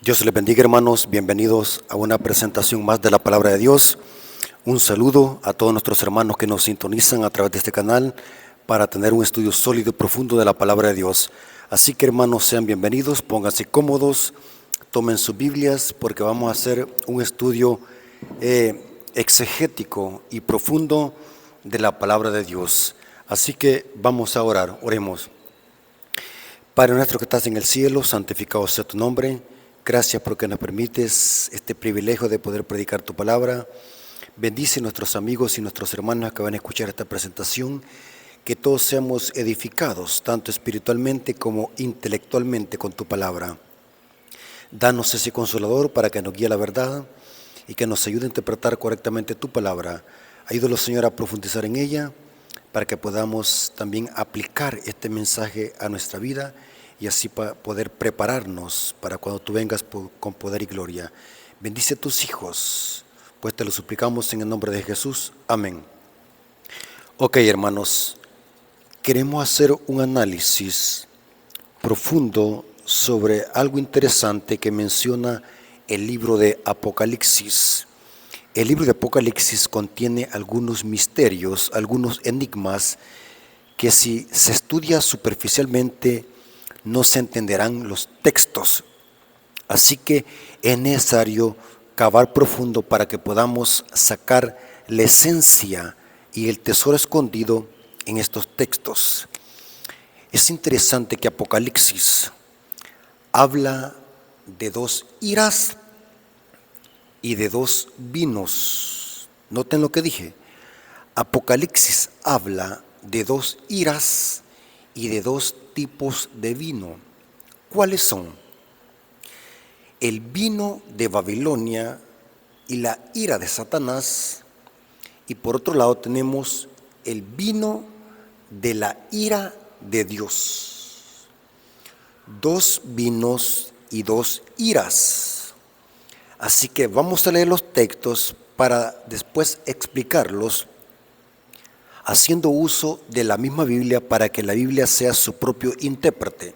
Dios les bendiga, hermanos, bienvenidos a una presentación más de la palabra de Dios. Un saludo a todos nuestros hermanos que nos sintonizan a través de este canal para tener un estudio sólido y profundo de la palabra de Dios. Así que, hermanos, sean bienvenidos, pónganse cómodos, tomen sus Biblias porque vamos a hacer un estudio exegético y profundo de la palabra de Dios. Así que vamos a orar, oremos. Padre nuestro que estás en el cielo, santificado sea tu nombre. Gracias porque nos permites este privilegio de poder predicar tu palabra. Bendice a nuestros amigos y nuestros hermanos que van a escuchar esta presentación, que todos seamos edificados, tanto espiritualmente como intelectualmente con tu palabra. Danos ese consolador para que nos guíe a la verdad y que nos ayude a interpretar correctamente tu palabra. Ayúdanos, Señor, a profundizar en ella para que podamos también aplicar este mensaje a nuestra vida y así poder prepararnos para cuando tú vengas con poder y gloria. Bendice a tus hijos, pues te lo suplicamos en el nombre de Jesús. Amén. Ok, hermanos, queremos hacer un análisis profundo sobre algo interesante que menciona el libro de Apocalipsis. El libro de Apocalipsis contiene algunos misterios, algunos enigmas que si se estudia superficialmente no se entenderán los textos. Así que es necesario cavar profundo para que podamos sacar la esencia y el tesoro escondido en estos textos. Es interesante que Apocalipsis habla de dos iras y de dos vinos. Noten lo que dije. Apocalipsis habla de dos iras y de dos tipos de vino. ¿Cuáles son? El vino de Babilonia y la ira de Satanás, y por otro lado tenemos el vino de la ira de Dios. Dos vinos y dos iras. Así que vamos a leer los textos para después explicarlos, haciendo uso de la misma Biblia para que la Biblia sea su propio intérprete.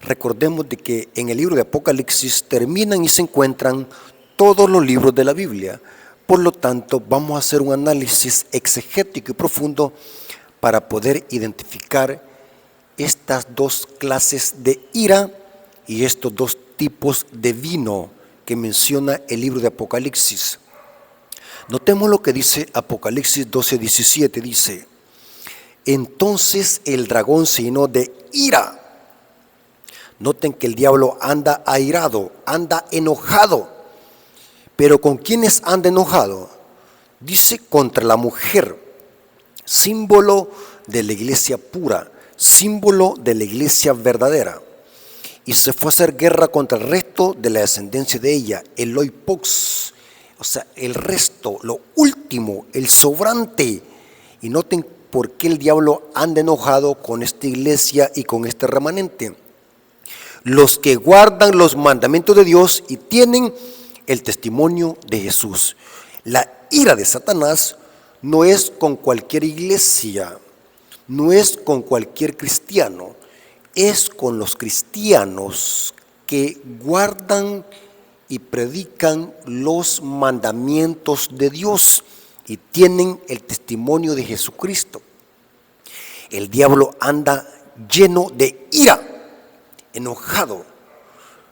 Recordemos de que en el libro de Apocalipsis terminan y se encuentran todos los libros de la Biblia. Por lo tanto, vamos a hacer un análisis exegético y profundo para poder identificar estas dos clases de ira y estos dos tipos de vino que menciona el libro de Apocalipsis. Notemos lo que dice Apocalipsis 12:17, dice: entonces el dragón se llenó de ira. Noten que el diablo anda airado, anda enojado. Pero ¿con quiénes anda enojado? Dice contra la mujer, símbolo de la iglesia pura, símbolo de la iglesia verdadera. Y se fue a hacer guerra contra el resto de la descendencia de ella, el Oipox. O sea, el resto, lo último, el sobrante. Y noten por qué el diablo anda enojado con esta iglesia y con este remanente. Los que guardan los mandamientos de Dios y tienen el testimonio de Jesús. La ira de Satanás no es con cualquier iglesia, no es con cualquier cristiano, es con los cristianos que guardan y predican los mandamientos de Dios y tienen el testimonio de Jesucristo. El diablo anda lleno de ira, enojado.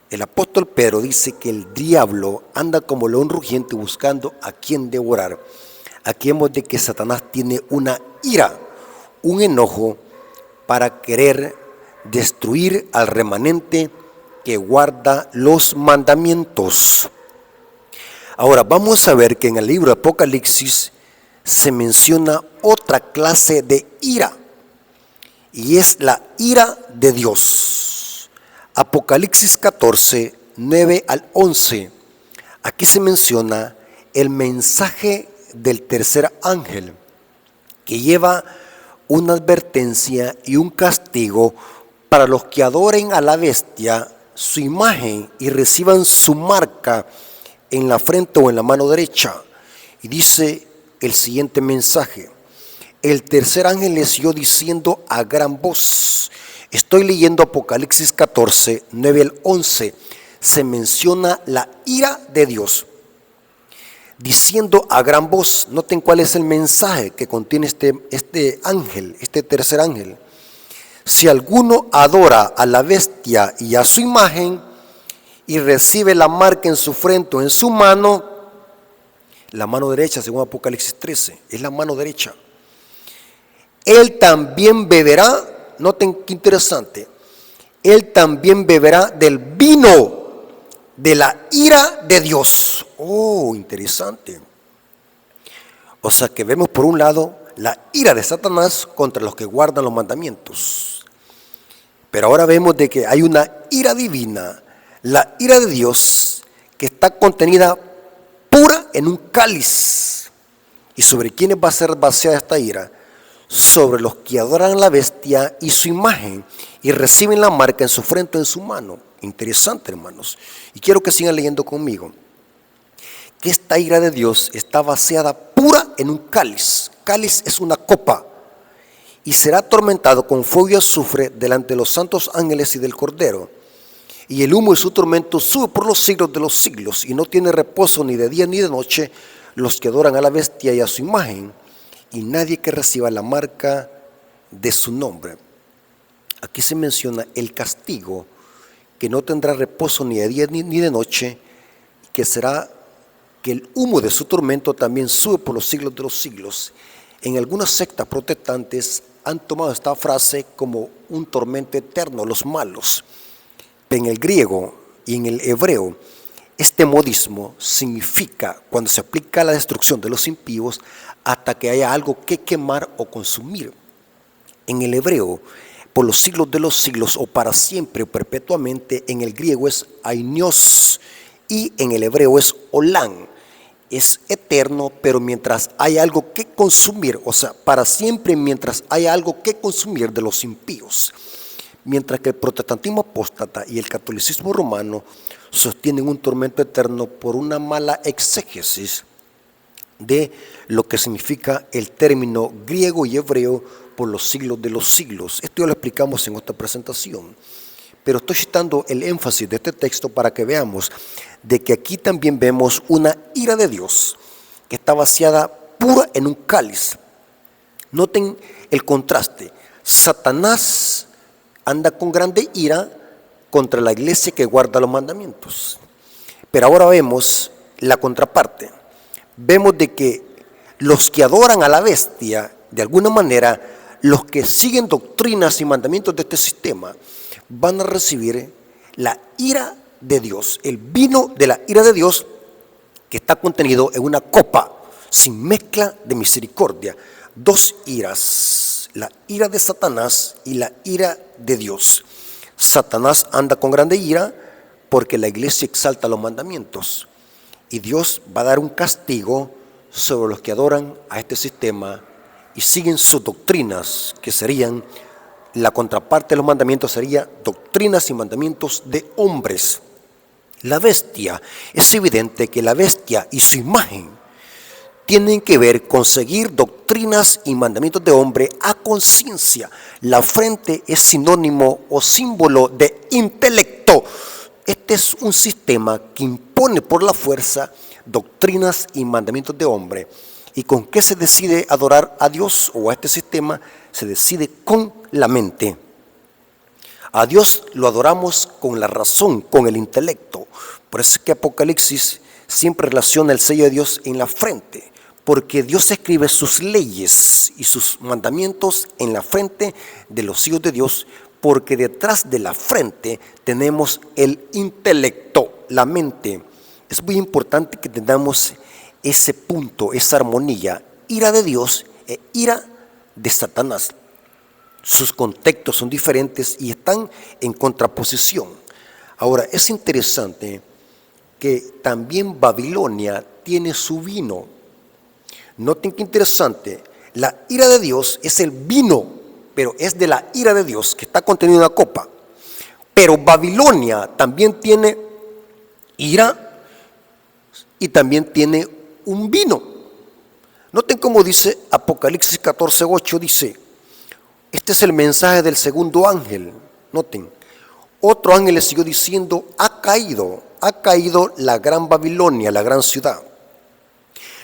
El apóstol Pedro dice que el diablo anda como león rugiente buscando a quien devorar. Aquí vemos de que Satanás tiene una ira, un enojo para querer destruir al remanente que guarda los mandamientos. Ahora vamos a ver que en el libro de Apocalipsis se menciona otra clase de ira y es la ira de Dios. Apocalipsis 14, 9 al 11. Aquí se menciona el mensaje del tercer ángel que lleva una advertencia y un castigo para los que adoren a la bestia, su imagen y reciban su marca en la frente o en la mano derecha. Y dice el siguiente mensaje: el tercer ángel le siguió diciendo a gran voz. Estoy leyendo Apocalipsis 14, 9 al 11. se menciona la ira de Dios, diciendo a gran voz. Noten cuál es el mensaje que contiene este ángel, este tercer ángel. Si alguno adora a la bestia y a su imagen y recibe la marca en su frente o en su mano, la mano derecha, según Apocalipsis 13, es la mano derecha, él también beberá, noten qué interesante, él también beberá del vino de la ira de Dios. Oh, interesante. O sea que vemos por un lado la ira de Satanás contra los que guardan los mandamientos. Pero ahora vemos de que hay una ira divina, la ira de Dios, que está contenida pura en un cáliz. ¿Y sobre quiénes va a ser vaciada esta ira? Sobre los que adoran a la bestia y su imagen y reciben la marca en su frente o en su mano. Interesante, hermanos. Y quiero que sigan leyendo conmigo. Que esta ira de Dios está vaciada pura en un cáliz. Cáliz es una copa. Y será atormentado con fuego y azufre delante de los santos ángeles y del Cordero. Y el humo de su tormento sube por los siglos de los siglos. Y no tiene reposo ni de día ni de noche los que adoran a la bestia y a su imagen. Y nadie que reciba la marca de su nombre. Aquí se menciona el castigo, que no tendrá reposo ni de día ni de noche, que será que el humo de su tormento también sube por los siglos de los siglos. En algunas sectas protestantes han tomado esta frase como un tormento eterno, los malos. En el griego y en el hebreo, este modismo significa cuando se aplica a la destrucción de los impíos hasta que haya algo que quemar o consumir. En el hebreo, por los siglos de los siglos o para siempre o perpetuamente, en el griego es ainios y en el hebreo es olán. Es eterno, pero mientras hay algo que consumir, o sea, para siempre mientras hay algo que consumir de los impíos. Mientras que el protestantismo apóstata y el catolicismo romano sostienen un tormento eterno por una mala exégesis de lo que significa el término griego y hebreo por los siglos de los siglos. Esto ya lo explicamos en otra presentación, pero estoy citando el énfasis de este texto para que veamos de que aquí también vemos una ira de Dios que está vaciada pura en un cáliz. Noten el contraste. Satanás anda con grande ira contra la iglesia que guarda los mandamientos. Pero ahora vemos la contraparte. Vemos de que los que adoran a la bestia, de alguna manera, los que siguen doctrinas y mandamientos de este sistema, van a recibir la ira de Dios, el vino de la ira de Dios que está contenido en una copa sin mezcla de misericordia. Dos iras, la ira de Satanás y la ira de Dios. Satanás anda con grande ira porque la iglesia exalta los mandamientos y Dios va a dar un castigo sobre los que adoran a este sistema y siguen sus doctrinas, que serían la contraparte de los mandamientos, sería doctrinas y mandamientos de hombres. La bestia, es evidente que la bestia y su imagen tienen que ver con seguir doctrinas y mandamientos de hombre a conciencia. La frente es sinónimo o símbolo de intelecto. Este es un sistema que impone por la fuerza doctrinas y mandamientos de hombre. ¿Y con qué se decide adorar a Dios o a este sistema? Se decide con la mente. A Dios lo adoramos con la razón, con el intelecto. Por eso es que Apocalipsis siempre relaciona el sello de Dios en la frente, porque Dios escribe sus leyes y sus mandamientos en la frente de los hijos de Dios, porque detrás de la frente tenemos el intelecto, la mente. Es muy importante que tengamos ese punto, esa armonía, ira de Dios e ira de Satanás. Sus contextos son diferentes y están en contraposición. Ahora, es interesante que también Babilonia tiene su vino. Noten qué interesante, la ira de Dios es el vino, pero es de la ira de Dios que está contenido en una copa. Pero Babilonia también tiene ira y también tiene un vino. Noten cómo dice Apocalipsis 14:8, dice, este es el mensaje del segundo ángel. Noten, Otro ángel le siguió diciendo, ha caído la gran Babilonia, la gran ciudad.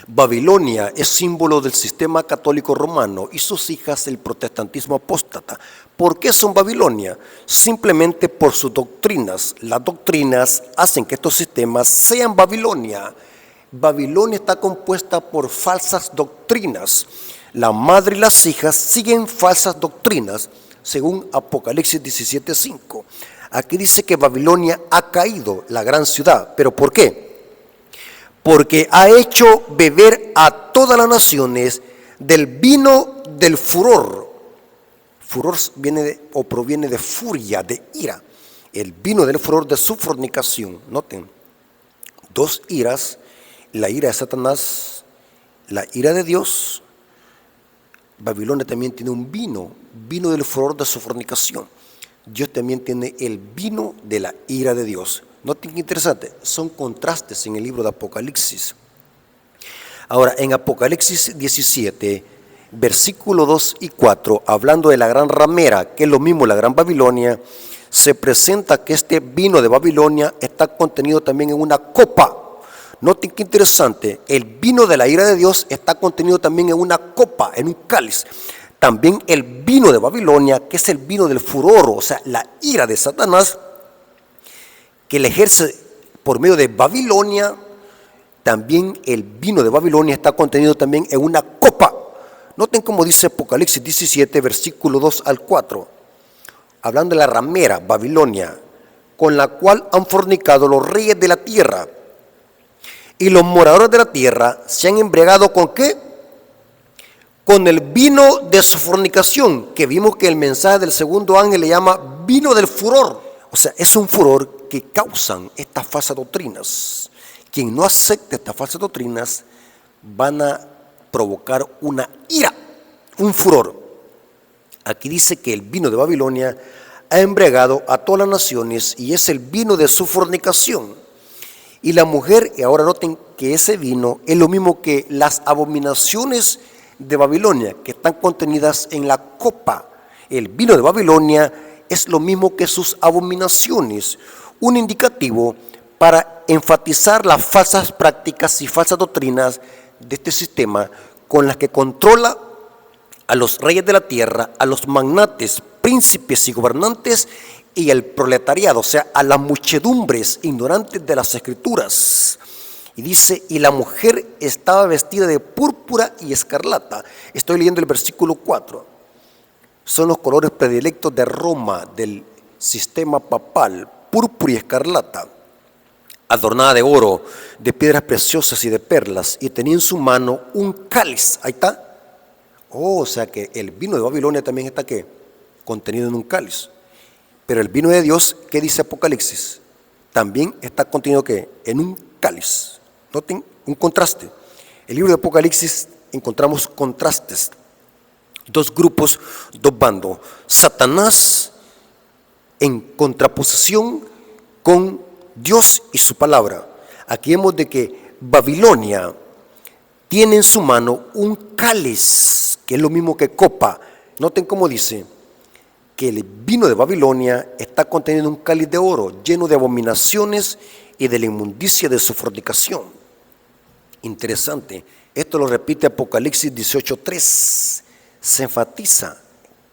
Babilonia es símbolo del sistema católico romano y sus hijas el protestantismo apóstata. ¿Por qué son Babilonia? Simplemente por sus doctrinas. Las doctrinas hacen que estos sistemas sean Babilonia. Babilonia está compuesta por falsas doctrinas. La madre y las hijas siguen falsas doctrinas, según Apocalipsis 17:5. Aquí dice que Babilonia ha caído, la gran ciudad. ¿Pero por qué? Porque ha hecho beber a todas las naciones del vino del furor. Furor proviene de furia, de ira. El vino del furor de su fornicación. Noten, dos iras, la ira de Satanás, la ira de Dios. Babilonia también tiene un vino del furor de su fornicación. Dios también tiene el vino de la ira de Dios. Noten qué interesante, son contrastes en el libro de Apocalipsis. Ahora, en Apocalipsis 17, versículos 2 y 4, hablando de la gran ramera, que es lo mismo la gran Babilonia, se presenta que este vino de Babilonia está contenido también en una copa. Noten qué interesante, el vino de la ira de Dios está contenido también en una copa, en un cáliz. También el vino de Babilonia, que es el vino del furor, o sea, la ira de Satanás, que le ejerce por medio de Babilonia. También el vino de Babilonia está contenido también en una copa. Noten cómo dice Apocalipsis 17, versículo 2 al 4, hablando de la ramera, Babilonia, con la cual han fornicado los reyes de la tierra, y los moradores de la tierra se han embriagado ¿con qué? Con el vino de su fornicación, que vimos que el mensaje del segundo ángel le llama vino del furor. O sea, es un furor que causan estas falsas doctrinas. Quien no acepte estas falsas doctrinas van a provocar una ira, un furor. Aquí dice que el vino de Babilonia ha embriagado a todas las naciones y es el vino de su fornicación. Y la mujer, y ahora noten que ese vino es lo mismo que las abominaciones de Babilonia, que están contenidas en la copa. El vino de Babilonia es lo mismo que sus abominaciones, un indicativo para enfatizar las falsas prácticas y falsas doctrinas de este sistema con las que controla a los reyes de la tierra, a los magnates, príncipes y gobernantes y el proletariado, o sea, a las muchedumbres ignorantes de las escrituras. Y dice, y la mujer estaba vestida de púrpura y escarlata. Estoy leyendo el versículo 4. Son los colores predilectos de Roma, del sistema papal, púrpura y escarlata, adornada de oro, de piedras preciosas y de perlas, y tenía en su mano un cáliz. Ahí está. O sea que el vino de Babilonia también está ¿qué? Contenido en un cáliz. Pero el vino de Dios, ¿qué dice Apocalipsis? También está contenido ¿qué? En un cáliz. Noten un contraste. El libro de Apocalipsis encontramos contrastes. Dos grupos, dos bandos. Satanás en contraposición con Dios y su palabra. Aquí vemos de que Babilonia tiene en su mano un cáliz, que es lo mismo que copa. Noten cómo dice que el vino de Babilonia está contenido en un cáliz de oro, lleno de abominaciones y de la inmundicia de su fornicación. Interesante. Esto lo repite Apocalipsis 18:3. Se enfatiza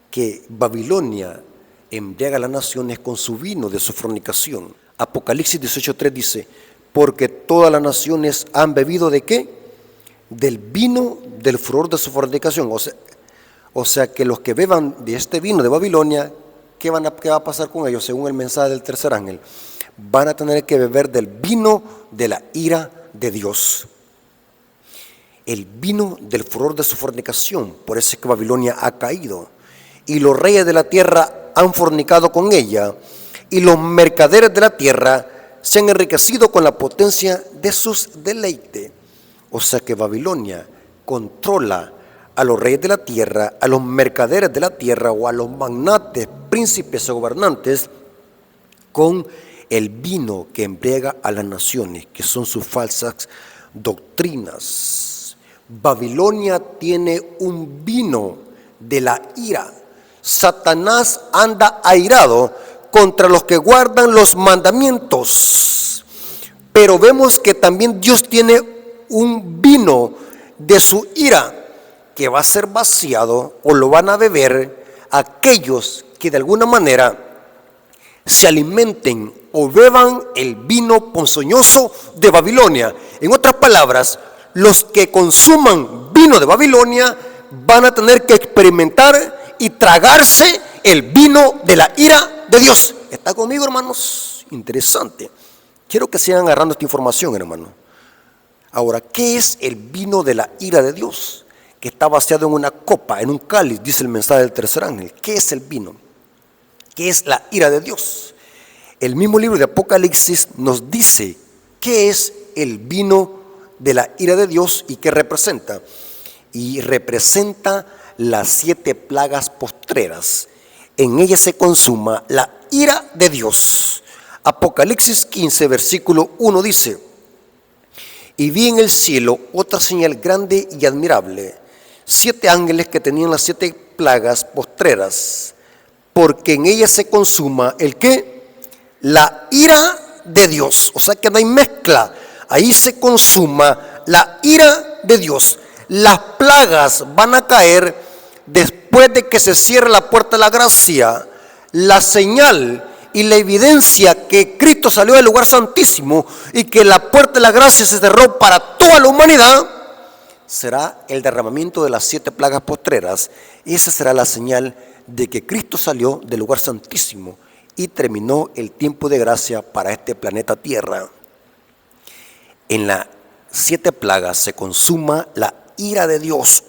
que Babilonia embriaga a las naciones con su vino de su fornicación. Apocalipsis 18:3 dice, porque todas las naciones han bebido ¿de qué? Del vino del furor de su fornicación. O sea que los que beban de este vino de Babilonia, ¿qué va a pasar con ellos? Según el mensaje del tercer ángel, van a tener que beber del vino de la ira de Dios. El vino del furor de su fornicación. Por eso es que Babilonia ha caído. Y los reyes de la tierra han fornicado con ella. Y los mercaderes de la tierra se han enriquecido con la potencia de sus deleites. O sea que Babilonia controla a los reyes de la tierra, a los mercaderes de la tierra o a los magnates, príncipes o gobernantes con el vino que embriaga a las naciones, que son sus falsas doctrinas. Babilonia tiene un vino de la ira. Satanás anda airado contra los que guardan los mandamientos. Pero vemos que también Dios tiene un vino de su ira que va a ser vaciado o lo van a beber aquellos que de alguna manera se alimenten o beban el vino ponzoñoso de Babilonia. En otras palabras, los que consuman vino de Babilonia van a tener que experimentar y tragarse el vino de la ira de Dios. ¿Está conmigo, hermanos? Interesante. Quiero que sigan agarrando esta información, hermano. Ahora, ¿qué es el vino de la ira de Dios? Que está vaciado en una copa, en un cáliz, dice el mensaje del tercer ángel. ¿Qué es el vino? ¿Qué es la ira de Dios? El mismo libro de Apocalipsis nos dice qué es el vino de la ira de Dios y qué representa. Y representa las 7 plagas postreras. En ella se consuma la ira de Dios. Apocalipsis 15, versículo 1 dice: y vi en el cielo otra señal grande y admirable, 7 ángeles que tenían las 7 plagas postreras, porque en ella se consuma ¿el qué? La ira de Dios. O sea que no hay mezcla, ahí se consuma la ira de Dios. Las plagas van a caer después de que se cierre la puerta de la gracia. La señal y la evidencia que Cristo salió del lugar santísimo y que la puerta de la gracia se cerró para toda la humanidad, será el derramamiento de las 7 plagas postreras. Esa será la señal de que Cristo salió del lugar santísimo y terminó el tiempo de gracia para este planeta Tierra. En las 7 plagas se consuma la ira de Dios.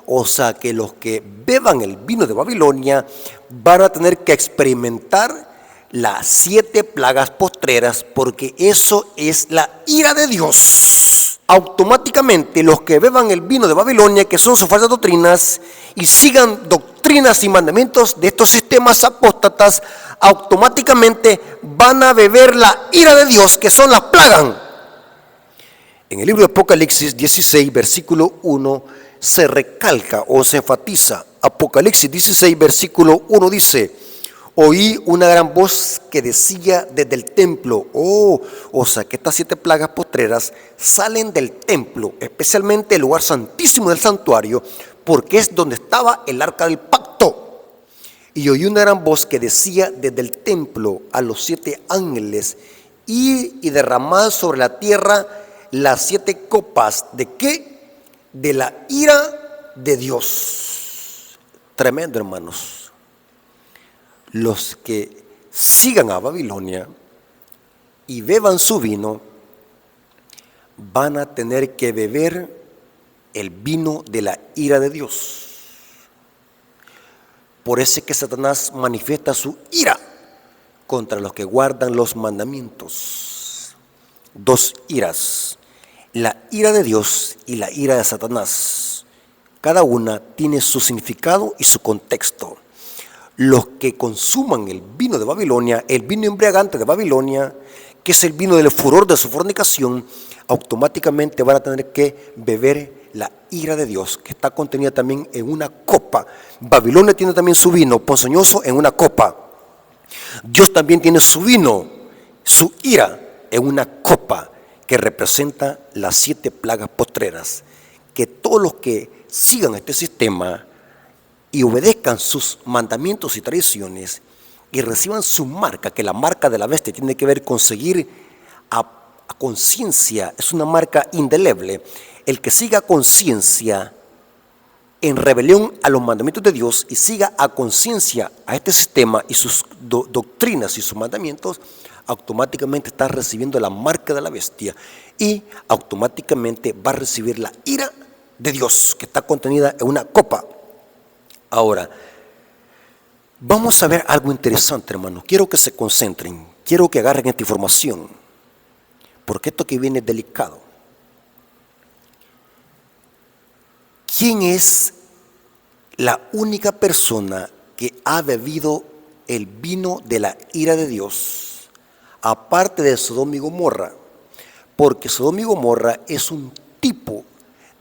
O sea que los que beban el vino de Babilonia van a tener que experimentar las 7 plagas postreras, porque eso es la ira de Dios. Automáticamente los que beban el vino de Babilonia, que son sus falsas doctrinas, y sigan doctrinas y mandamientos de estos sistemas apóstatas, automáticamente van a beber la ira de Dios, que son las plagas. En el libro de Apocalipsis 16, versículo 1, se recalca o se enfatiza. Apocalipsis 16, versículo 1 dice: oí una gran voz que decía desde el templo. O sea que estas 7 plagas postreras salen del templo, especialmente el lugar santísimo del santuario, porque es donde estaba el arca del pacto. Y oí una gran voz que decía desde el templo a los 7 ángeles: y derramad sobre la tierra las 7 copas. ¿De qué? De la ira de Dios. Tremendo, hermanos. Los que sigan a Babilonia y beban su vino van a tener que beber el vino de la ira de Dios. Por eso es que Satanás manifiesta su ira contra los que guardan los mandamientos. 2 iras: la ira de Dios y la ira de Satanás. Cada una tiene su significado y su contexto. Los que consuman el vino de Babilonia, el vino embriagante de Babilonia, que es el vino del furor de su fornicación, automáticamente van a tener que beber la ira de Dios, que está contenida también en una copa. Babilonia tiene también su vino ponzoñoso en una copa. Dios también tiene su vino, su ira, en una copa que representa las 7 plagas postreras. Que todos los que sigan este sistema y obedezcan sus mandamientos y tradiciones y reciban su marca, que la marca de la bestia tiene que ver con seguir a conciencia, es una marca indeleble. El que siga a conciencia en rebelión a los mandamientos de Dios y siga a conciencia a este sistema y sus doctrinas y sus mandamientos, automáticamente está recibiendo la marca de la bestia y automáticamente va a recibir la ira de Dios, que está contenida en una copa. Ahora, vamos a ver algo interesante, hermanos. Quiero que se concentren, quiero que agarren esta información, porque esto que viene es delicado. ¿Quién es la única persona que ha bebido el vino de la ira de Dios, aparte de Sodoma y Gomorra? Porque Sodoma y Gomorra es un tipo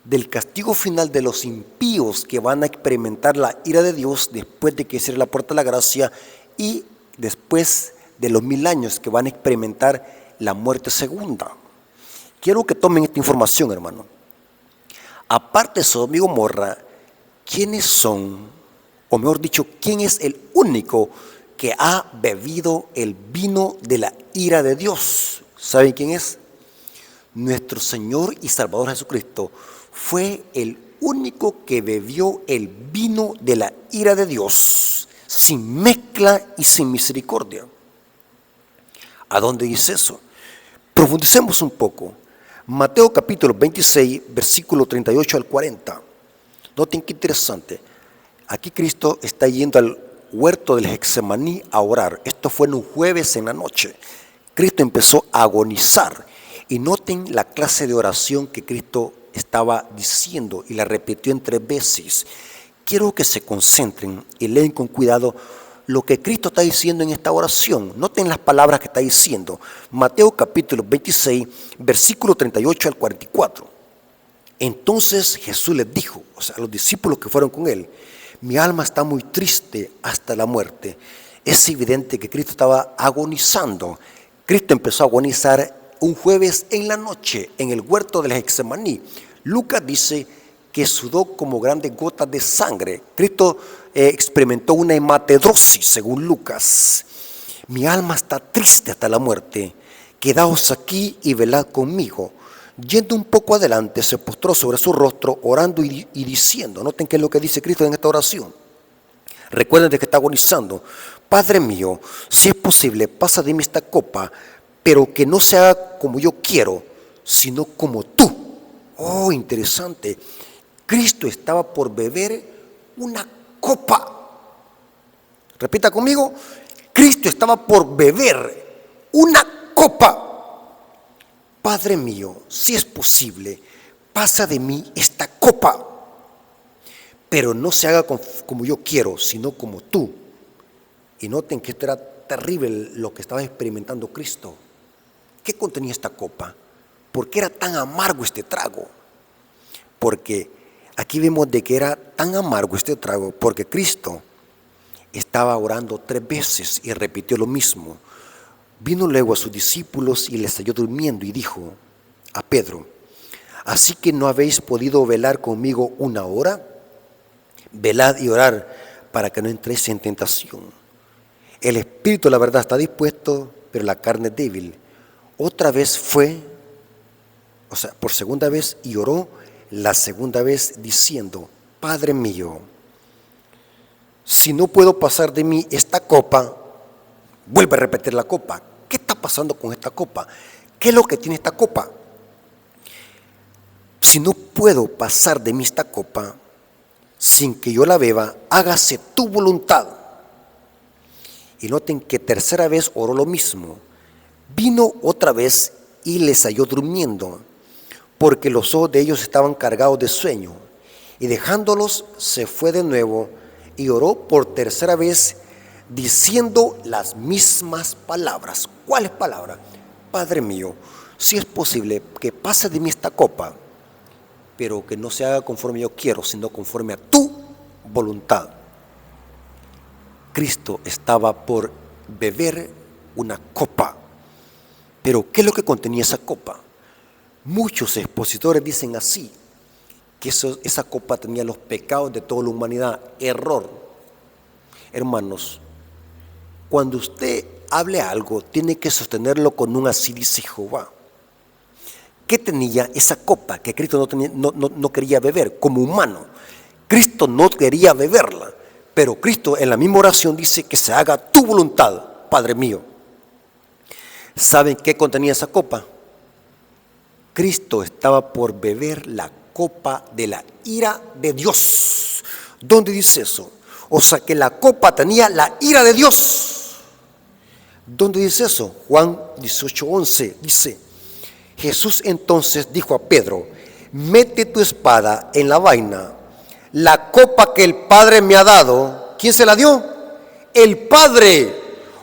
del castigo final de los impíos que van a experimentar la ira de Dios después de que cierre la puerta de la gracia y después de los 1000 años que van a experimentar la muerte segunda. Quiero que tomen esta información, hermano. Aparte de Sodoma y Gomorra, ¿quiénes son, o mejor dicho, quién es el único que ha bebido el vino de la ira de Dios? ¿Saben quién es? Nuestro Señor y Salvador Jesucristo fue el único que bebió el vino de la ira de Dios, sin mezcla y sin misericordia. ¿A dónde dice eso? Profundicemos un poco. Mateo capítulo 26, versículo 38 al 40. Noten qué interesante. Aquí Cristo está yendo al huerto del Getsemaní a orar. Esto fue en un jueves en la noche. Cristo empezó a agonizar. Y noten la clase de oración que Cristo estaba diciendo y la repitió en 3 veces. Quiero que se concentren y leen con cuidado lo que Cristo está diciendo en esta oración. Noten las palabras que está diciendo. Mateo capítulo 26, versículo 38 al 44. Entonces Jesús les dijo, o sea, a los discípulos que fueron con él: mi alma está muy triste hasta la muerte. Es evidente que Cristo estaba agonizando. Cristo empezó a agonizar un jueves en la noche en el huerto del Getsemaní. Lucas dice que sudó como grandes gotas de sangre. Cristo experimentó una hematedrosis, según Lucas. Mi alma está triste hasta la muerte. Quedaos aquí y velad conmigo. Yendo un poco adelante, se postró sobre su rostro, orando y diciendo. Noten qué es lo que dice Cristo en esta oración. Recuerden de que está agonizando. Padre mío, si es posible, pasa de mí esta copa, pero que no se haga como yo quiero, sino como tú. Oh, interesante. Cristo estaba por beber una copa. Repita conmigo. Cristo estaba por beber una copa. Padre mío, si es posible, pasa de mí esta copa, pero no se haga como yo quiero, sino como tú. Y noten que esto era terrible lo que estaba experimentando Cristo. ¿Qué contenía esta copa? ¿Por qué era tan amargo este trago? Porque aquí vemos de que era tan amargo este trago, porque Cristo estaba orando 3 veces y repitió lo mismo. Vino luego a sus discípulos y les halló durmiendo y dijo a Pedro: ¿así que no habéis podido velar conmigo 1 hora? Velad y orad para que no entréis en tentación. El espíritu, la verdad, está dispuesto, pero la carne es débil. Otra vez fue, o sea, por segunda vez, y oró la segunda vez diciendo: Padre mío, si no puedo pasar de mí esta copa. Vuelve a repetir la copa. ¿Qué está pasando con esta copa? ¿Qué es lo que tiene esta copa? Si no puedo pasar de mí esta copa sin que yo la beba, hágase tu voluntad. Y noten que 3ª vez oró lo mismo. Vino otra vez y les halló durmiendo, porque los ojos de ellos estaban cargados de sueño. Y dejándolos, se fue de nuevo y oró por 3ª vez, diciendo las mismas palabras. ¿Cuáles palabras? Padre mío, si es posible, que pase de mí esta copa, pero que no se haga conforme yo quiero, sino conforme a tu voluntad. Cristo estaba por beber una copa. Pero ¿qué es lo que contenía esa copa? Muchos expositores dicen así, que esa copa tenía los pecados de toda la humanidad. Error. Hermanos, cuando usted hable algo, tiene que sostenerlo con un así dice Jehová. ¿Qué tenía esa copa que Cristo no quería beber como humano? Cristo no quería beberla, pero Cristo en la misma oración dice que se haga tu voluntad, Padre mío. ¿Saben qué contenía esa copa? Cristo estaba por beber la copa de la ira de Dios. ¿Dónde dice eso? O sea que la copa tenía la ira de Dios. ¿Dónde dice eso? Juan 18:11 dice: Jesús entonces dijo a Pedro: mete tu espada en la vaina. La copa que el Padre me ha dado, ¿quién se la dio? El Padre.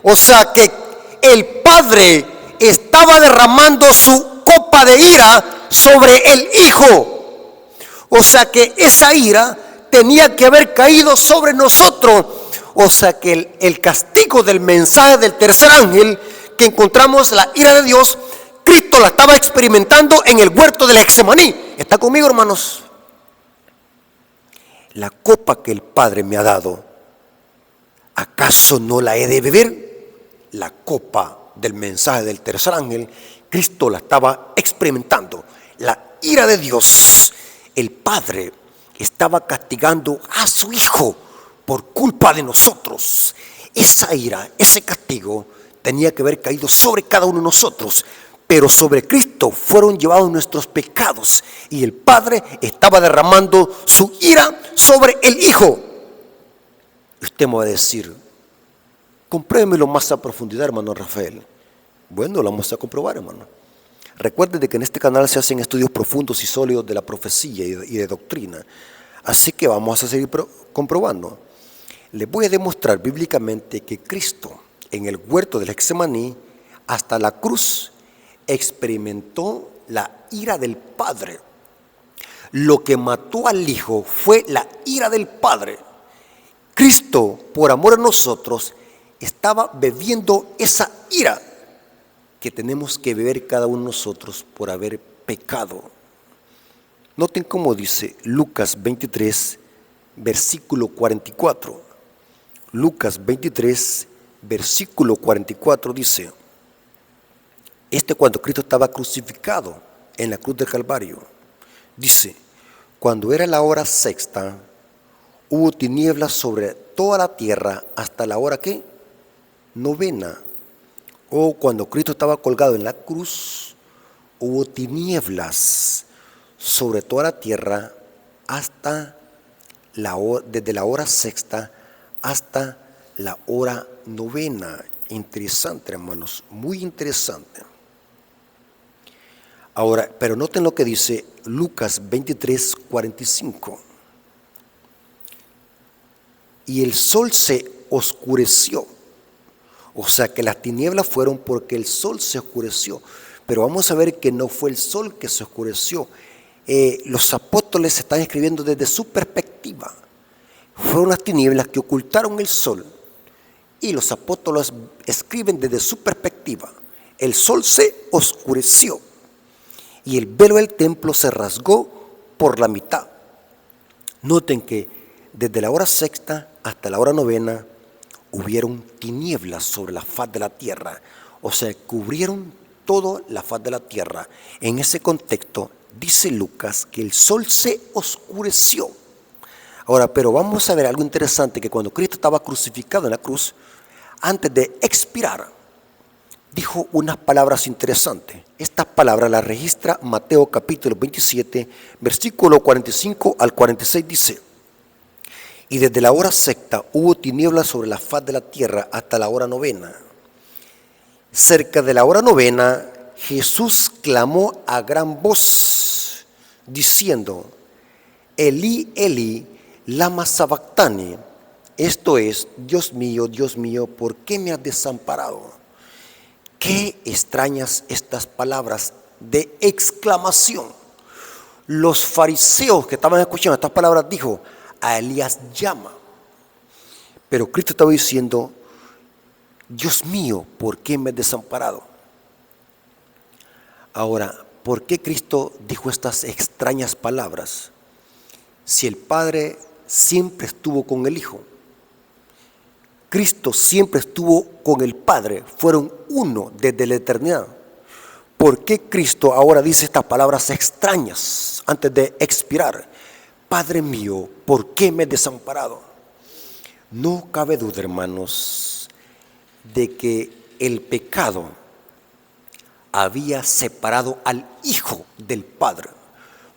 O sea que el Padre estaba derramando su copa de ira sobre el Hijo. O sea que esa ira tenía que haber caído sobre nosotros. O sea que el castigo del mensaje del tercer ángel, que encontramos la ira de Dios, Cristo la estaba experimentando en el huerto del Getsemaní. ¿Está conmigo, hermanos? La copa que el Padre me ha dado, ¿acaso no la he de beber? La copa del mensaje del tercer ángel, Cristo la estaba experimentando. La ira de Dios, el Padre estaba castigando a su Hijo por culpa de nosotros. Esa ira, ese castigo tenía que haber caído sobre cada uno de nosotros, pero sobre Cristo fueron llevados nuestros pecados y el Padre estaba derramando su ira sobre el Hijo. Usted me va a decir, compruébemelo más a profundidad, hermano Rafael. Bueno, lo vamos a comprobar, hermano. Recuerden de que en este canal se hacen estudios profundos y sólidos de la profecía y de doctrina. Así que vamos a seguir comprobando. Les voy a demostrar bíblicamente que Cristo en el huerto del Getsemaní hasta la cruz experimentó la ira del Padre. Lo que mató al Hijo fue la ira del Padre. Cristo, por amor a nosotros, estaba bebiendo esa ira que tenemos que beber cada uno de nosotros por haber pecado. Noten cómo dice Lucas 23, versículo 44. Lucas 23, versículo 44 dice, cuando Cristo estaba crucificado en la cruz del Calvario, dice, cuando era la hora sexta, hubo tinieblas sobre toda la tierra hasta la hora ¿qué? Novena. O cuando Cristo estaba colgado en la cruz, hubo tinieblas sobre toda la tierra hasta desde la hora sexta hasta la hora novena. Interesante, hermanos, muy interesante. Ahora, pero noten lo que dice Lucas 23, 45. Y el sol se oscureció. O sea que las tinieblas fueron porque el sol se oscureció. Pero vamos a ver que no fue el sol que se oscureció. Los apóstoles están escribiendo desde su perspectiva. Fueron las tinieblas que ocultaron el sol. Y los apóstoles escriben desde su perspectiva. El sol se oscureció. Y el velo del templo se rasgó por la mitad. Noten que desde la hora sexta hasta la hora novena hubieron tinieblas sobre la faz de la tierra. O sea, cubrieron toda la faz de la tierra. En ese contexto dice Lucas que el sol se oscureció. Ahora, pero vamos a ver algo interesante, que cuando Cristo estaba crucificado en la cruz, antes de expirar, dijo unas palabras interesantes. Estas palabras las registra Mateo capítulo 27, versículo 45 al 46, dice, y desde la hora sexta hubo tinieblas sobre la faz de la tierra hasta la hora novena. Cerca de la hora novena, Jesús clamó a gran voz, diciendo, Elí, Elí, lama sabactani. Esto es, Dios mío, ¿por qué me has desamparado? Qué extrañas estas palabras de exclamación. Los fariseos que estaban escuchando estas palabras dijo, a Elías llama. Pero Cristo estaba diciendo, Dios mío, ¿por qué me has desamparado? Ahora, ¿por qué Cristo dijo estas extrañas palabras? Si el Padre siempre estuvo con el Hijo, Cristo siempre estuvo con el Padre, fueron uno desde la eternidad. ¿Por qué Cristo ahora dice estas palabras extrañas antes de expirar? Padre mío, ¿por qué me has desamparado? No cabe duda, hermanos, de que el pecado había separado al Hijo del Padre,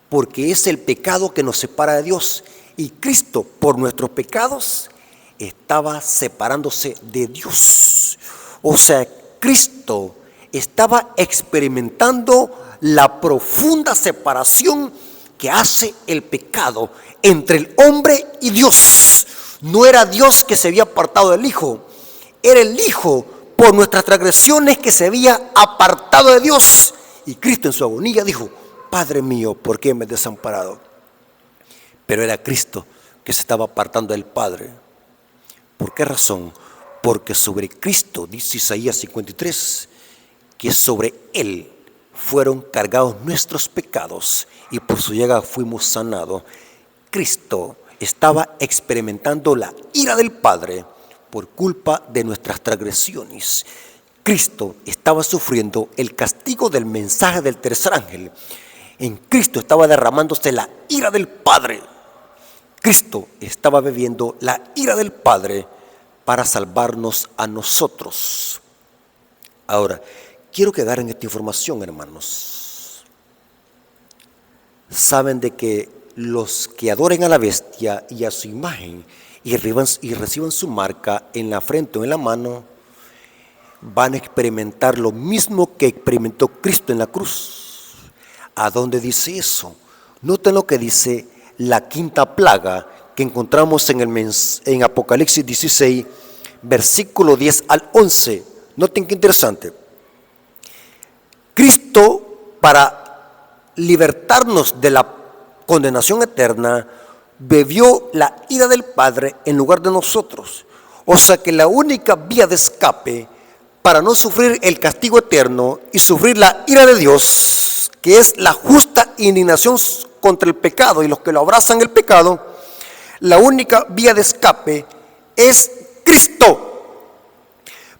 porque es el pecado que nos separa de Dios, y Cristo, por nuestros pecados, estaba separándose de Dios. O sea, Cristo estaba experimentando la profunda separación que hace el pecado entre el hombre y Dios. No era Dios que se había apartado del Hijo, era el Hijo por nuestras transgresiones que se había apartado de Dios. Y Cristo en su agonía dijo, Padre mío, ¿por qué me has desamparado? Pero era Cristo que se estaba apartando del Padre. ¿Por qué razón? Porque sobre Cristo, dice Isaías 53, que sobre Él fueron cargados nuestros pecados y por su llaga fuimos sanados. Cristo estaba experimentando la ira del Padre por culpa de nuestras transgresiones. Cristo estaba sufriendo el castigo del mensaje del tercer ángel. En Cristo estaba derramándose la ira del Padre. Cristo estaba bebiendo la ira del Padre para salvarnos a nosotros. Ahora, quiero quedar en esta información, hermanos. Saben de que los que adoren a la bestia y a su imagen y reciban su marca en la frente o en la mano, van a experimentar lo mismo que experimentó Cristo en la cruz. ¿A dónde dice eso? Noten lo que dice la quinta plaga que encontramos en Apocalipsis 16, versículo 10 al 11. Noten qué interesante. Cristo, para libertarnos de la condenación eterna, bebió la ira del Padre en lugar de nosotros. O sea que la única vía de escape para no sufrir el castigo eterno y sufrir la ira de Dios, que es la justa indignación contra el pecado y los que lo abrazan el pecado, la única vía de escape es Cristo.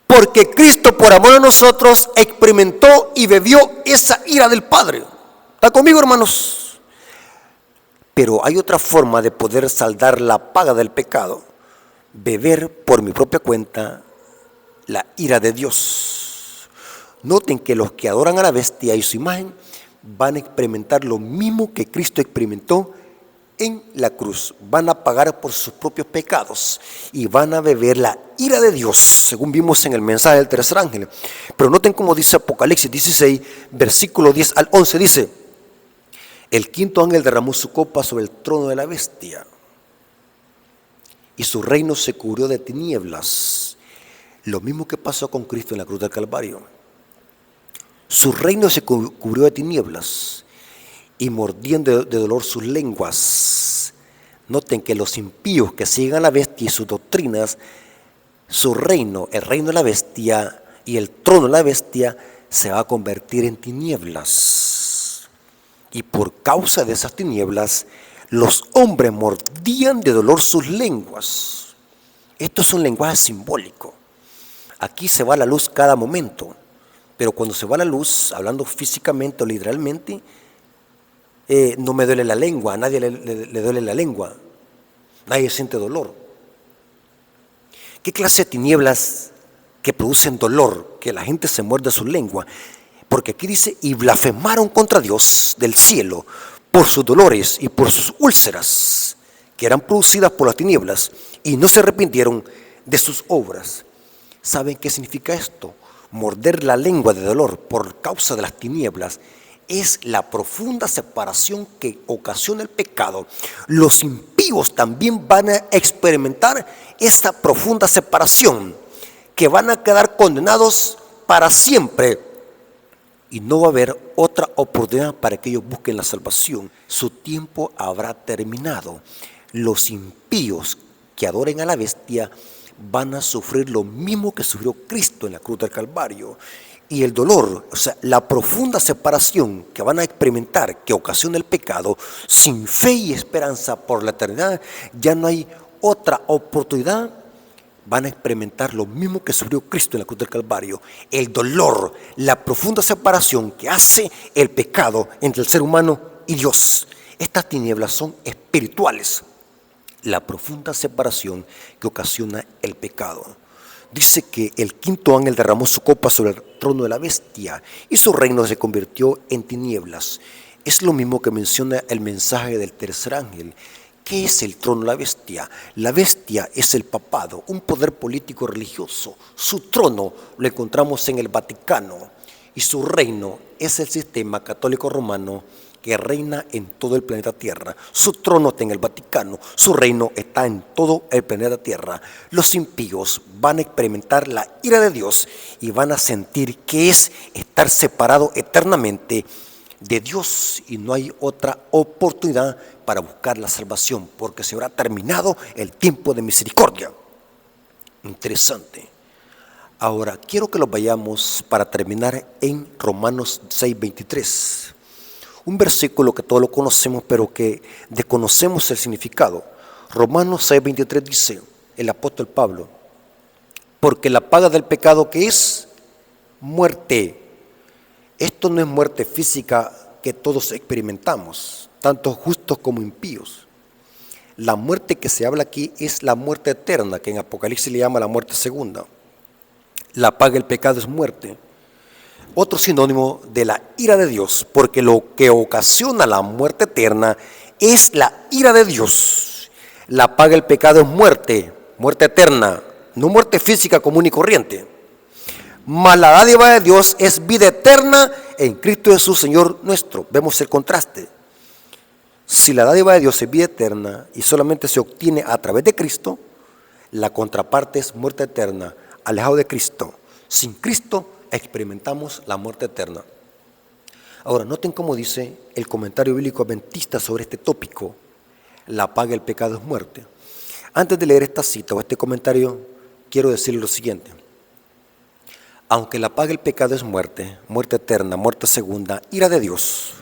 Porque Cristo, por amor a nosotros, experimentó y bebió esa ira del Padre. ¿Está conmigo, hermanos? Pero hay otra forma de poder saldar la paga del pecado: beber por mi propia cuenta la ira de Dios. Noten que los que adoran a la bestia y su imagen van a experimentar lo mismo que Cristo experimentó en la cruz. Van a pagar por sus propios pecados y van a beber la ira de Dios, según vimos en el mensaje del tercer ángel. Pero noten cómo dice Apocalipsis 16, versículo 10 al 11, dice: el quinto ángel derramó su copa sobre el trono de la bestia y su reino se cubrió de tinieblas. Lo mismo que pasó con Cristo en la cruz del Calvario. Su reino se cubrió de tinieblas y mordían de dolor sus lenguas. Noten que los impíos que siguen a la bestia y sus doctrinas, su reino, el reino de la bestia y el trono de la bestia, se va a convertir en tinieblas. Y por causa de esas tinieblas, los hombres mordían de dolor sus lenguas. Esto es un lenguaje simbólico. Aquí se va la luz cada momento, pero cuando se va la luz, hablando físicamente o literalmente, no me duele la lengua, a nadie le duele la lengua, nadie siente dolor. ¿Qué clase de tinieblas que producen dolor, que la gente se muerde su lengua? Porque aquí dice: y blasfemaron contra Dios del cielo por sus dolores y por sus úlceras, que eran producidas por las tinieblas, y no se arrepintieron de sus obras. ¿Saben qué significa esto? Morder la lengua de dolor por causa de las tinieblas es la profunda separación que ocasiona el pecado. Los impíos también van a experimentar esta profunda separación, que van a quedar condenados para siempre y no va a haber otra oportunidad para que ellos busquen la salvación. Su tiempo habrá terminado. Los impíos que adoren a la bestia van a sufrir lo mismo que sufrió Cristo en la cruz del Calvario. Y el dolor, o sea, la profunda separación que van a experimentar, que ocasiona el pecado, sin fe y esperanza por la eternidad, ya no hay otra oportunidad. Van a experimentar lo mismo que sufrió Cristo en la cruz del Calvario. El dolor, la profunda separación que hace el pecado entre el ser humano y Dios. Estas tinieblas son espirituales. La profunda separación que ocasiona el pecado. Dice que el quinto ángel derramó su copa sobre el trono de la bestia y su reino se convirtió en tinieblas. Es lo mismo que menciona el mensaje del tercer ángel. ¿Qué es el trono de la bestia? La bestia es el papado, un poder político religioso. Su trono lo encontramos en el Vaticano y su reino es el sistema católico romano que reina en todo el planeta Tierra. Su trono está en el Vaticano, su reino está en todo el planeta Tierra. Los impíos van a experimentar la ira de Dios y van a sentir que es estar separado eternamente de Dios y no hay otra oportunidad para buscar la salvación porque se habrá terminado el tiempo de misericordia. Interesante. Ahora, quiero que lo vayamos para terminar en Romanos 6:23. Un versículo que todos lo conocemos, pero que desconocemos el significado. Romanos 6:23 dice el apóstol Pablo: porque la paga del pecado, ¿qué es? Muerte. Esto no es muerte física que todos experimentamos, tanto justos como impíos. La muerte que se habla aquí es la muerte eterna, que en Apocalipsis le llama la muerte segunda. La paga del pecado es muerte. Otro sinónimo de la ira de Dios, porque lo que ocasiona la muerte eterna es la ira de Dios. La paga del pecado es muerte, muerte eterna, no muerte física común y corriente. Mas la dádiva de Dios es vida eterna en Cristo Jesús, Señor nuestro. Vemos el contraste. Si la dádiva de Dios es vida eterna y solamente se obtiene a través de Cristo, la contraparte es muerte eterna, alejado de Cristo. Sin Cristo experimentamos la muerte eterna. Ahora, noten cómo dice el comentario bíblico adventista sobre este tópico: la paga del pecado es muerte. Antes de leer esta cita o este comentario, quiero decirle lo siguiente: aunque la paga del pecado es muerte, muerte eterna, muerte segunda, ira de Dios,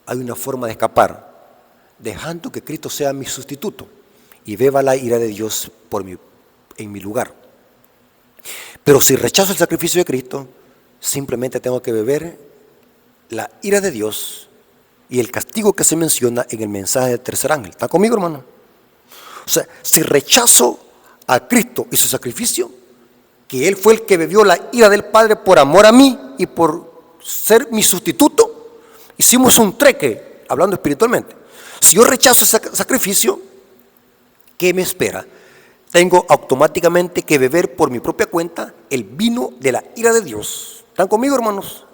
hay una forma de escapar, dejando que Cristo sea mi sustituto y beba la ira de Dios en mi lugar. Pero si rechazo el sacrificio de Cristo, simplemente tengo que beber la ira de Dios y el castigo que se menciona en el mensaje del tercer ángel. ¿Está conmigo, hermano? O sea, si rechazo a Cristo y su sacrificio, que Él fue el que bebió la ira del Padre por amor a mí y por ser mi sustituto, hicimos un treque, hablando espiritualmente. Si yo rechazo ese sacrificio, ¿qué me espera? Tengo automáticamente que beber por mi propia cuenta el vino de la ira de Dios. ¿Están conmigo, hermanos?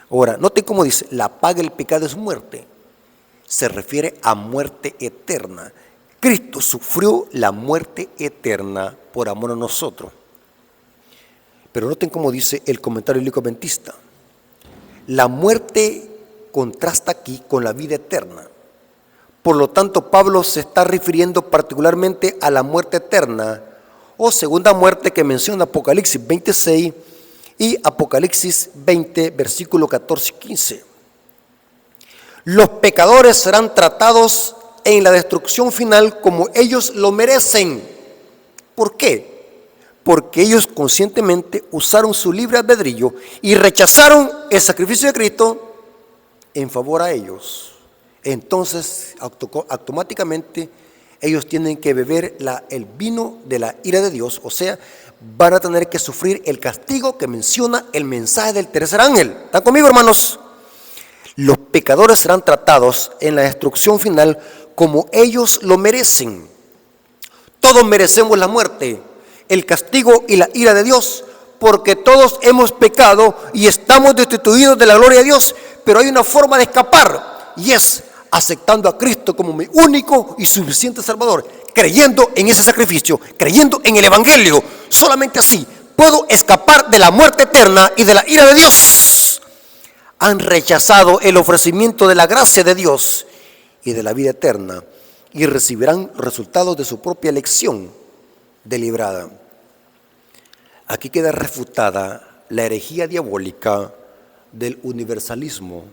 Ahora, noten cómo dice: la paga del pecado es muerte. Se refiere a muerte eterna. Cristo sufrió la muerte eterna por amor a nosotros. Pero noten cómo dice el comentario bíblico adventista: la muerte contrasta aquí con la vida eterna. Por lo tanto, Pablo se está refiriendo particularmente a la muerte eterna o segunda muerte que menciona Apocalipsis 26 y Apocalipsis 20, versículos 14 y 15. Los pecadores serán tratados en la destrucción final como ellos lo merecen. ¿Por qué? Porque ellos conscientemente usaron su libre albedrío y rechazaron el sacrificio de Cristo en favor a ellos. Entonces, automáticamente, ellos tienen que beber el vino de la ira de Dios, o sea, van a tener que sufrir el castigo que menciona el mensaje del tercer ángel. ¿Están conmigo, hermanos? Los pecadores serán tratados en la destrucción final como ellos lo merecen. Todos merecemos la muerte, el castigo y la ira de Dios, porque todos hemos pecado y estamos destituidos de la gloria de Dios, pero hay una forma de escapar, y es aceptando a Cristo como mi único y suficiente Salvador, creyendo en ese sacrificio, creyendo en el Evangelio. Solamente así puedo escapar de la muerte eterna y de la ira de Dios. Han rechazado el ofrecimiento de la gracia de Dios y de la vida eterna y recibirán resultados de su propia elección deliberada. Aquí queda refutada la herejía diabólica del universalismo,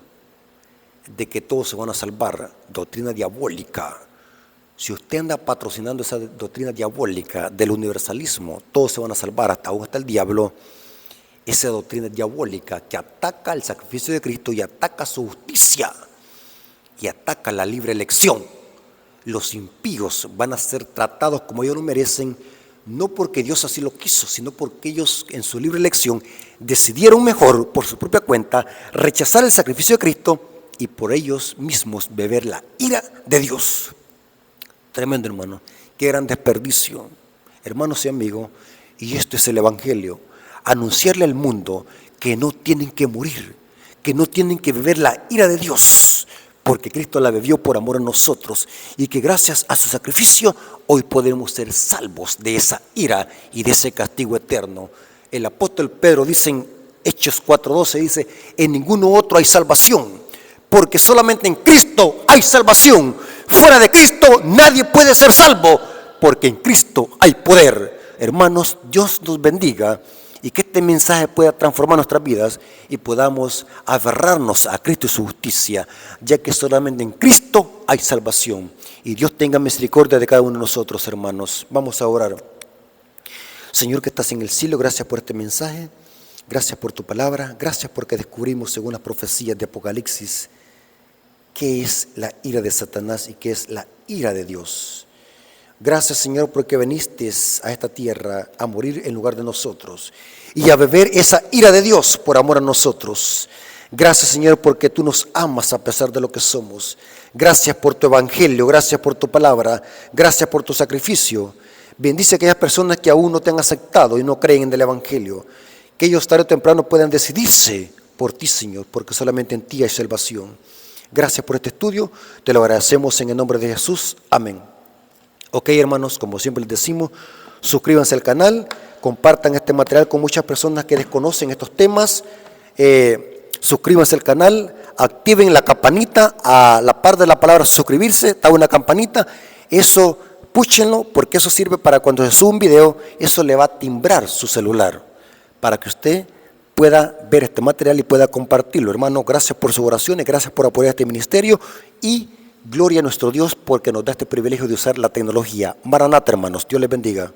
de que todos se van a salvar, doctrina diabólica. Si usted anda patrocinando esa doctrina diabólica del universalismo, todos se van a salvar, hasta el diablo. Esa doctrina diabólica que ataca el sacrificio de Cristo y ataca su justicia y ataca la libre elección. Los impíos van a ser tratados como ellos lo merecen, no porque Dios así lo quiso, sino porque ellos en su libre elección decidieron mejor por su propia cuenta rechazar el sacrificio de Cristo y por ellos mismos beber la ira de Dios. Tremendo, hermano. Qué gran desperdicio. Hermanos y amigos, y esto es el Evangelio. Anunciarle al mundo que no tienen que morir, que no tienen que beber la ira de Dios, porque Cristo la bebió por amor a nosotros y que gracias a su sacrificio hoy podemos ser salvos de esa ira y de ese castigo eterno. El apóstol Pedro dice en Hechos 4:12, dice: en ninguno otro hay salvación, porque solamente en Cristo hay salvación. Fuera de Cristo nadie puede ser salvo, porque en Cristo hay poder. Hermanos, Dios nos bendiga y que este mensaje pueda transformar nuestras vidas y podamos aferrarnos a Cristo y su justicia, ya que solamente en Cristo hay salvación. Y Dios tenga misericordia de cada uno de nosotros, hermanos. Vamos a orar. Señor que estás en el cielo, gracias por este mensaje, gracias por tu palabra, gracias porque descubrimos según las profecías de Apocalipsis qué es la ira de Satanás y qué es la ira de Dios. Gracias, Señor, porque viniste a esta tierra a morir en lugar de nosotros y a beber esa ira de Dios por amor a nosotros. Gracias, Señor, porque tú nos amas a pesar de lo que somos. Gracias por tu evangelio, gracias por tu palabra, gracias por tu sacrificio. Bendice a aquellas personas que aún no te han aceptado y no creen en el evangelio, que ellos tarde o temprano puedan decidirse por ti, Señor, porque solamente en ti hay salvación. Gracias por este estudio, te lo agradecemos en el nombre de Jesús. Amén. Ok, hermanos, como siempre les decimos, suscríbanse al canal, compartan este material con muchas personas que desconocen estos temas. Suscríbanse al canal, activen la campanita, a la par de la palabra suscribirse, está una campanita, eso púchenlo porque eso sirve para cuando se sube un video, eso le va a timbrar su celular, para que usted pueda ver este material y pueda compartirlo. Hermano, gracias por sus oraciones, gracias por apoyar este ministerio y gloria a nuestro Dios porque nos da este privilegio de usar la tecnología. Maranata, hermanos, Dios les bendiga.